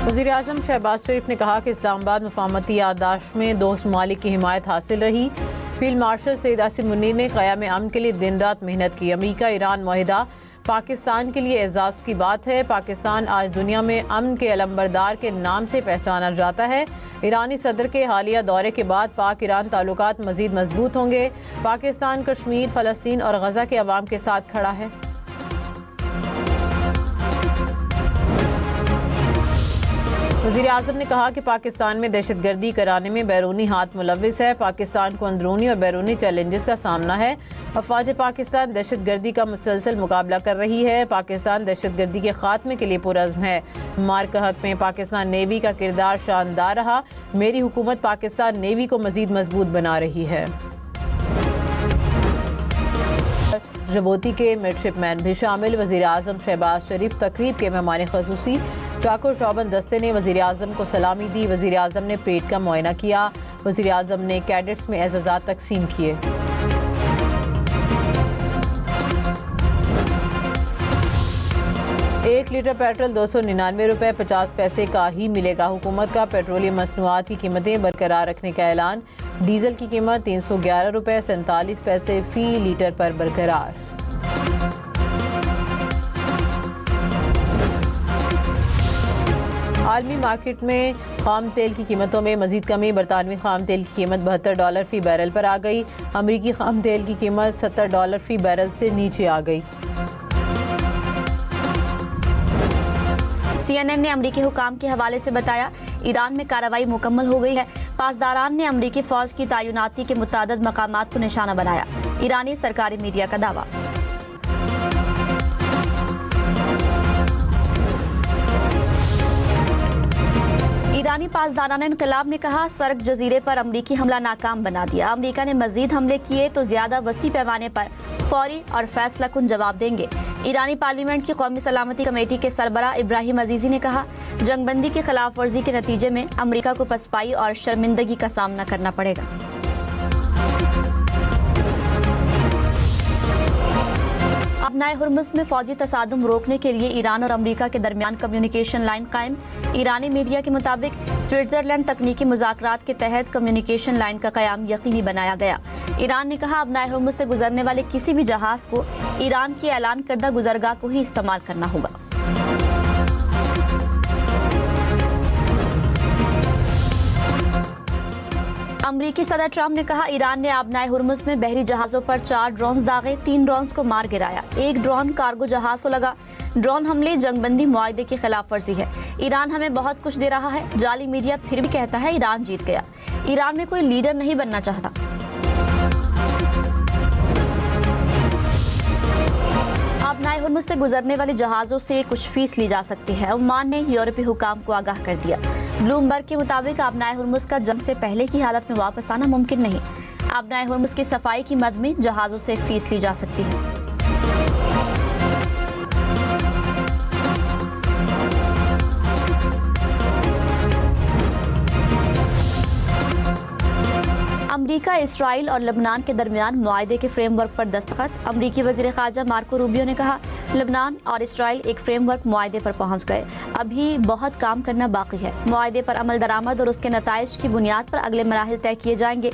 वज़ीर-ए-आज़म शहबाज शरीफ ने कहा कि इस्लामाबाद मुफाहमती याददाश्त में दोस्त ममालिक की हिमायत हासिल रही। फील्ड मार्शल सैयद आसिम मुनीर ने क़याम अमन के लिए दिन रात मेहनत की। अमरीका ईरान मुआहिदा पाकिस्तान के लिए एजाज़ की बात है। पाकिस्तान आज दुनिया में अमन के अलंबरदार के नाम से पहचाना जाता है। ईरानी सदर के हालिया दौरे के बाद पाक ईरान ताल्लुकात मज़ीद मजबूत होंगे। पाकिस्तान कश्मीर, फ़लस्तीन और गज़ा के अवाम के साथ खड़ा है। वज़ीर-ए-आज़म ने कहा कि पाकिस्तान में दहशतगर्दी कराने में बैरूनी हाथ मुलव्विस है। पाकिस्तान को अंदरूनी और बैरूनी चैलेंजेस का सामना है। अफवाज पाकिस्तान दहशतगर्दी का मुसलसल मुकाबला कर रही है। पाकिस्तान दहशतगर्दी के खात्मे के लिए पुरअज़्म है। मार्क हक में पाकिस्तान नेवी का किरदार शानदार रहा। मेरी हुकूमत पाकिस्तान नेवी को मज़ीद मजबूत बना रही है। जबोती के मिडशिपमैन भी शामिल। वज़ीर-ए-आज़म शहबाज शरीफ तकरीब के मेहमान ख़ुसूसी चाकुर चौबंद दस्ते ने वज़ीर-ए-आज़म को सलामी दी। वज़ीर-ए-आज़म ने पेट का मुआयना किया। वज़ीर-ए-आज़म ने कैडेट्स में एज़ाज़ात तकसीम किए। एक लीटर पेट्रोल 299 रुपये 50 पैसे का ही मिलेगा। हुकूमत का पेट्रोलियम मसनूआत की कीमतें बरकरार रखने का ऐलान। डीजल की कीमत 311 रुपये 47 पैसे फ़ी लीटर पर बरकरार। आलमी मार्केट में खाम तेल की कीमतों में मजीद कमी। बरतानवी खाम तेल की कीमत $72 फ़ी बैरल पर आ गई। अमरीकी खाम तेल की कीमत $70 फ़ी बैरल से नीचे आ गई। CNN ने अमरीकी हुकाम के हवाले से बताया, ईरान में कार्रवाई मुकम्मल हो गई है। पासदारान ने अमरीकी फौज की तैनाती के मुतादिद मकामात को निशाना बनाया। ईरानी सरकारी मीडिया का दावा। ईरानी पासदारान इनकलाब ने कहा, सर्क जजीरे पर अमरीकी हमला नाकाम बना दिया। अमरीका ने मजीद हमले किए तो ज्यादा वसी पैमाने पर फौरी और फैसला कुन जवाब देंगे। ईरानी पार्लियामेंट की कौमी सलामती कमेटी के सरबराह इब्राहिम अजीजी ने कहा, जंगबंदी की खिलाफ वर्जी के नतीजे में अमरीका को पसपाई और शर्मिंदगी का सामना करना पड़ेगा। अपनाए हुर्मुज़ में फौजी तसादुम रोकने के लिए ईरान और अमरीका के दरमियान कम्युनिकेशन लाइन कायम। ईरानी मीडिया के मुताबिक स्विट्जरलैंड तकनीकी मुज़ाकरात के तहत कम्युनिकेशन लाइन का क़याम यकीनी बनाया गया। ईरान ने कहा, अपनाए हुर्मुज़ से गुजरने वाले किसी भी जहाज को ईरान की ऐलान करदा गुजरगाह को ही इस्तेमाल करना होगा। अमरीकी सदर ट्रंप ने कहा, ईरान ने अपनाए हुर्मुज़ में बहरी जहाजों पर 4 ड्रोन दागे, 3 ड्रोन को मार गिराया। एक ड्रोन कार्गो जहाज को लगा। ड्रोन हमले जंगबंदी मुआहदे की खिलाफ वर्जी है। ईरान हमें बहुत कुछ दे रहा है। जाली मीडिया फिर भी कहता है ईरान जीत गया। ईरान में कोई लीडर नहीं बनना चाहता। अपनाए हुर्मुज़ से गुजरने वाले जहाजों से कुछ फीस ली जा सकती है। ओमान ने यूरोपीय हुकाम को आगाह कर दिया। ब्लूमबर्ग के मुताबिक अपनाए हुर्मुज़ का जंग से पहले की हालत में वापस आना मुमकिन नहीं। अपनाए हुर्मुज़ की सफाई की मद में जहाजों से फीस ली जा सकती है। अमरीका, इसराइल और लेबनान के दरमियान मुआहदे के फ्रेमवर्क पर दस्तखत। अमरीकी वज़ीर ख़ारजा मार्को रूबियो ने कहा, लेबनान और इसराइल एक फ्रेमवर्क मुआहदे पर पहुंच गए। अभी बहुत काम करना बाकी है। मुआहदे पर अमल दरामद और उसके नताइज की बुनियाद पर अगले मराहिल तय किए जाएंगे।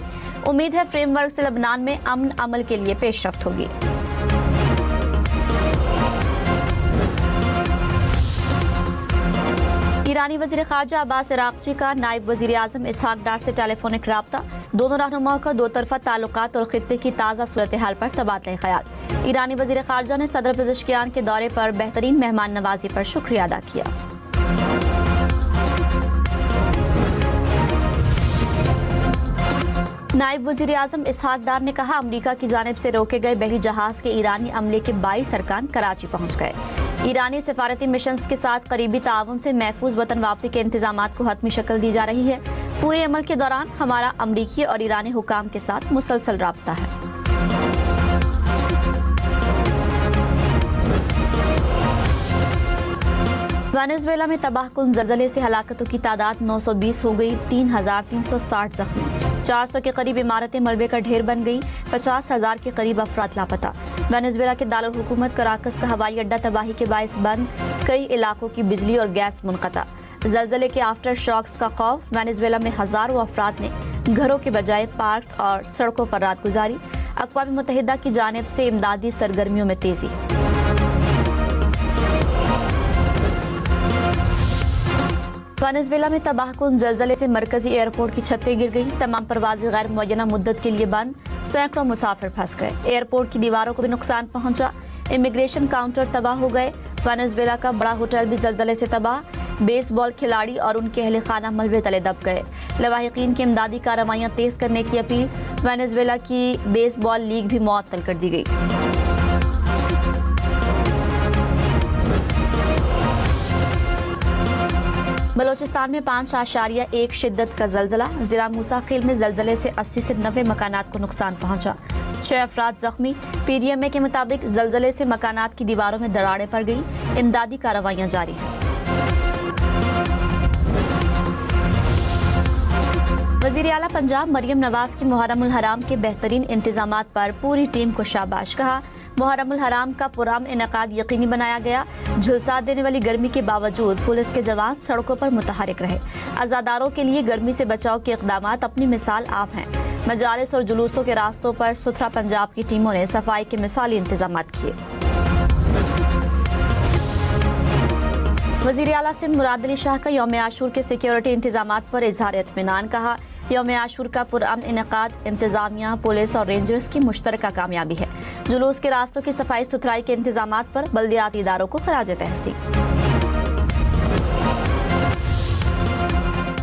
उम्मीद है फ्रेमवर्क से लेबनान में अमन अमल के लिए पेशरफ्त होगी। ईरानी वज़ीर ख़ारजा अब्बास अराग़ची का नायब वज़ीर-ए-आज़म इसहाक डार से टेलीफोनिक राब्ता। दोनों रहनुमाओं का दो तरफ़ा ताल्लुकात और खित्ते की ताज़ा सूरत हाल पर तबादला ख़याल। ईरानी वज़ीर ख़ारजा ने सदर पेज़ेश्कियान के दौरे पर बेहतरीन मेहमान नवाजी पर शुक्रिया अदा किया। नायब वज़ीर-ए-आज़म इसहाक डार ने कहा, अमरीका की जानिब से रोके गए बहरी जहाज के ईरानी अमले के 22 अरकान कराची पहुँच गए। ईरानी सिफारती मिशन के साथ करीबी ताउन से महफूज वतन वापसी के इंतजामात को हतमी शक्ल दी जा रही है। पूरे अमल के दौरान हमारा अमरीकी और ईरानी हुकाम के साथ मुसलसल राब्ता है। वेनेजुएला में तबाहकुन ज़लज़ले से हलाकतों की तादाद 920 हो गई। 3,360 जख्मी। 400 के करीब इमारतें मलबे का ढेर बन गई। 50,000 के करीब अफराद लापता। वेनेजुएला के दारुल हुकूमत कराकस का हवाई अड्डा तबाही के बायस बंद। कई इलाकों की बिजली और गैस मुनक़ता। जलजले के आफ्टर शॉक्स का खौफ, वेनेजुएला में हजारों अफराद ने घरों के बजाय पार्क और सड़कों पर रात गुजारी। अक़वाम मुत्तहिदा की जानिब से इमदादी सरगर्मियों में तेजी। वेनेजुएला में तबाहकुन जलजले से मरकजी एयरपोर्ट की छतें गिर गई। तमाम परवाजें गैर मुअय्यना मुद्दत के लिए बंद। सैकड़ों मुसाफिर फंस गए। एयरपोर्ट की दीवारों को भी नुकसान पहुंचा। इमिग्रेशन काउंटर तबाह हो गए। वेनेजुएला का बड़ा होटल भी जलजले से तबाह। बेसबॉल खिलाड़ी और उनके अहले खाना मलबे तले दब गए। लवाहिकीन की इमदादी कार्रवाइयां तेज करने की अपील। वेनेजुएला की बेसबॉल लीग भी मुअत्तल कर दी गई। बलोचिस्तान में 5.1 शिद्दत का जलजला। जिला मूसाखिल में जलजले से 80 से 90 मकानात को नुकसान पहुंचा। 6 अफराद जख्मी। पीडीएमए के मुताबिक जलजले से मकानात की दीवारों में दरारें पड़ गई। इमदादी कार्रवाइयां जारी हैं। वज़ीर आला पंजाब मरियम नवाज की मुहर्रमुल हराम के बेहतरीन इंतजामात पर पूरी टीम को शाबाश कहा। मुहर्रमुल हराम का पुरअमन इनेकाद यकीनी बनाया गया। झुलसा देने वाली गर्मी के बावजूद पुलिस के जवान सड़कों पर मुतहरिक रहे। अज़ादारों के लिए गर्मी से बचाव के इक़दामात अपनी मिसाल आप हैं। मजालिस और जुलूसों के रास्तों पर सुथरा पंजाब की टीमों ने सफाई के मिसाली इंतजामात किए। वज़ीर आला सिंध मुराद अली शाह का यौम आशूर के सिक्योरिटी इंतजामात पर इजहार इत्मीनान। कहा, यौम आशूर का पुरअमन इनेकाद इंतजामिया, पुलिस और रेंजर्स की मुश्तरका कामयाबी है। जुलूस के रास्तों की सफाई सुथराई के इंतजामात पर बल्दियाती इदारों को खराज तहसीन।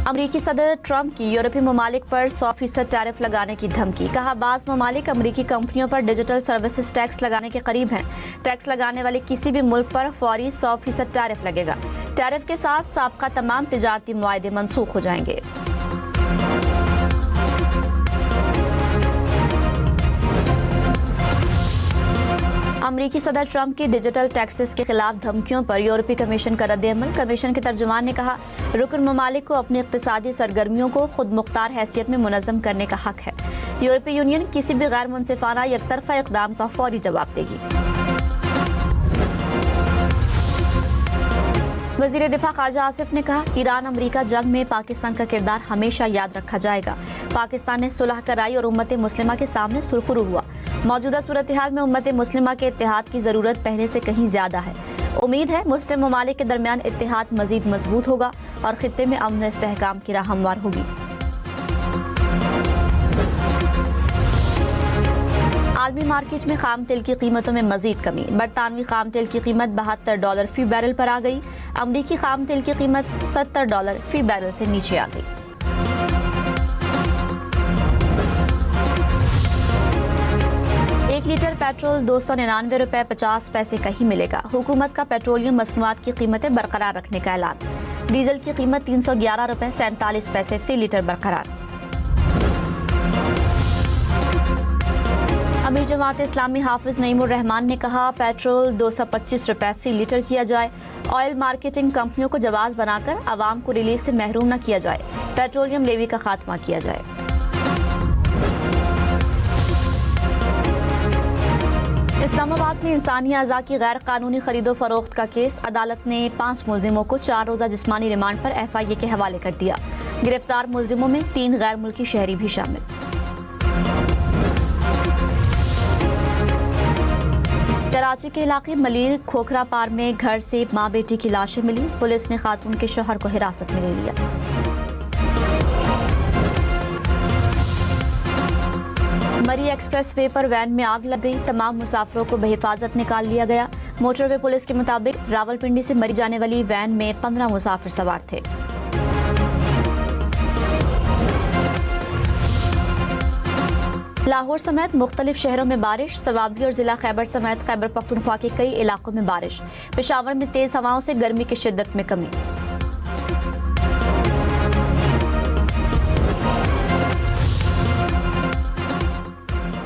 अमरीकी सदर ट्रंप की यूरोपीय ममालिक पर 100% टैरिफ लगाने की धमकी। कहा, बाज़ ममालिक अमरीकी कंपनियों पर डिजिटल सर्विसेज टैक्स लगाने के करीब हैं। टैक्स लगाने वाले किसी भी मुल्क पर फौरी 100% टैरिफ लगेगा। टैरिफ के साथ साबका तमाम तिजारती मुआहदे मनसूख हो जाएंगे। अमरीकी सदर ट्रंप की डिजिटल टैक्सेस के खिलाफ धमकियों पर यूरोपीय कमीशन का रद्द-ए-अमल। कमीशन के तर्जुमान ने कहा, रुकन ममालिक को अपनी इक़्तिसादी सरगर्मियों को खुद मुख्तार हैसियत में मुनज़्ज़म करने का हक है। यूरोपीय यूनियन किसी भी गैर मुनसिफाना यकतरफा इक़दाम का फौरी जवाब देगी। वज़ीर दिफा ख्वाजा आसिफ ने कहा, ईरान अमरीका जंग में पाकिस्तान का किरदार हमेशा याद रखा जाएगा। पाकिस्तान ने सुलह कराई और उम्मत मुस्लिमा के सामने सुरखरू हुआ। मौजूदा सूरत हाल में उम्मत मुस्लिमा के इत्तेहाद की ज़रूरत पहले से कहीं ज़्यादा है। उम्मीद है मुस्लिम ममालिक के दरमियान इत्तेहाद मज़ीद मजबूत होगा और खित्ते में अमन इस्तेहकाम की राह हमवार होगी। आलमी मार्केट में खाम तेल की कीमतों में मजीद कमी। बरतानवी खाम तेल की कीमत $72 फी बैरल पर आ गई। अमरीकी खाम तेल की कीमत $70 फी बैरल से नीचे आ गई। एक लीटर पेट्रोल ₹299.50 का ही मिलेगा। हुकूमत का पेट्रोलियम मसनूआत की कीमतें बरकरार रखने का ऐलान। डीजल की कीमत ₹311.47 फी लीटर बरकरार। अमीर जमात इस्लामी हाफिज नईमुर रहमान ने कहा, पेट्रोल ₹225 फी लीटर किया जाए। ऑयल मार्केटिंग कंपनियों को जवाब बनाकर आवाम को रिलीफ से महरूम न किया जाए। पेट्रोलियम लेवी का खात्मा किया जाए। इस्लामाबाद में इंसानी अज़ा की गैर कानूनी खरीदो फरोख्त का केस। अदालत ने 5 मुलजिमों को 4 रोज़ा जिस्मानी रिमांड पर FIA के हवाले कर दिया। गिरफ्तार मुलजिमों में 3 गैर मुल्की शहरी भी शामिल। कराची के इलाके मलीर खोखरा पार में घर से मां बेटी की लाशें मिली। पुलिस ने खातून के शौहर को हिरासत में ले लिया। मरी एक्सप्रेस वे पर वैन में आग लग गई। तमाम मुसाफिरों को बेहिफाजत निकाल लिया गया। मोटरवे पुलिस के मुताबिक रावलपिंडी से मरी जाने वाली वैन में 15 मुसाफिर सवार थे। लाहौर समेत मुख्तलिफ शहरों में बारिश। सवाबली और जिला खैबर समेत खैबर पख्तूनख्वा के कई इलाकों में बारिश। पेशावर में तेज हवाओं से गर्मी की शिद्दत में कमी।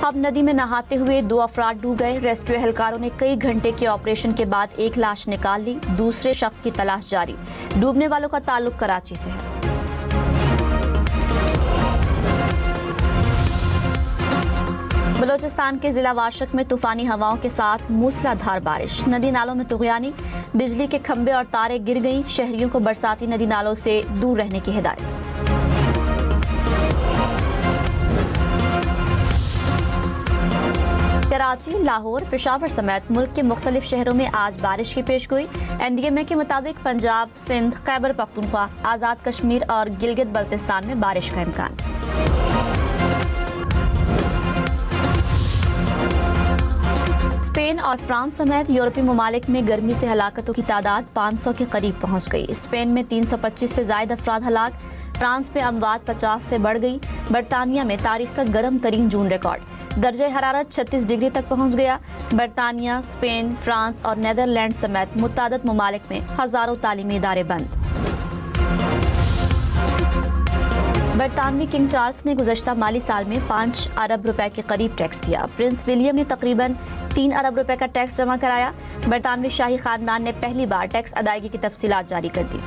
अब नदी में नहाते हुए 2 अफराद डूब गए। रेस्क्यू एहलकारों ने कई घंटे के ऑपरेशन के बाद एक लाश निकाल ली। दूसरे शख्स की तलाश जारी। डूबने वालों का ताल्लुक कराची से है। बलूचिस्तान के जिला वाशक में तूफानी हवाओं के साथ मूसलाधार बारिश, नदी नालों में तुगयानी, बिजली के खंभे और तारें गिर गईं। शहरियों को बरसाती नदी नालों से दूर रहने की हिदायत। कराची, लाहौर, पेशावर समेत मुल्क के मुख्तलिफ शहरों में आज बारिश की पेशगोई। एनडीएमए के मुताबिक पंजाब, सिंध, खैबर पख्तूनख्वा, आज़ाद कश्मीर और गिलगित बल्तिस्तान में बारिश का इम्कान। स्पेन और फ्रांस समेत यूरोपीय ममालिक में गर्मी से हलाकतों की तादाद 500 के करीब पहुंच गई। स्पेन में 325 से ज्यादा अफराद हलाक, फ्रांस में अमवात 50 से बढ़ गई। बरतानिया में तारीख का गर्म तरीन जून रिकॉर्ड, दर्जे हरारत 36 डिग्री तक पहुंच गया। बरतानिया, स्पेन, फ्रांस और नीदरलैंड समेत मुतादद ममालिक में हजारों तालीमी इदारे बंद। बरतानवी किंग चार्ल्स ने गुज़श्ता माली साल में 5 अरब रुपए के करीब टैक्स दिया। प्रिंस विलियम ने तकरीबन 3 अरब रुपए का टैक्स जमा कराया। बरतानवी शाही खानदान ने पहली बार टैक्स अदायगी की तफसीलात जारी कर दी।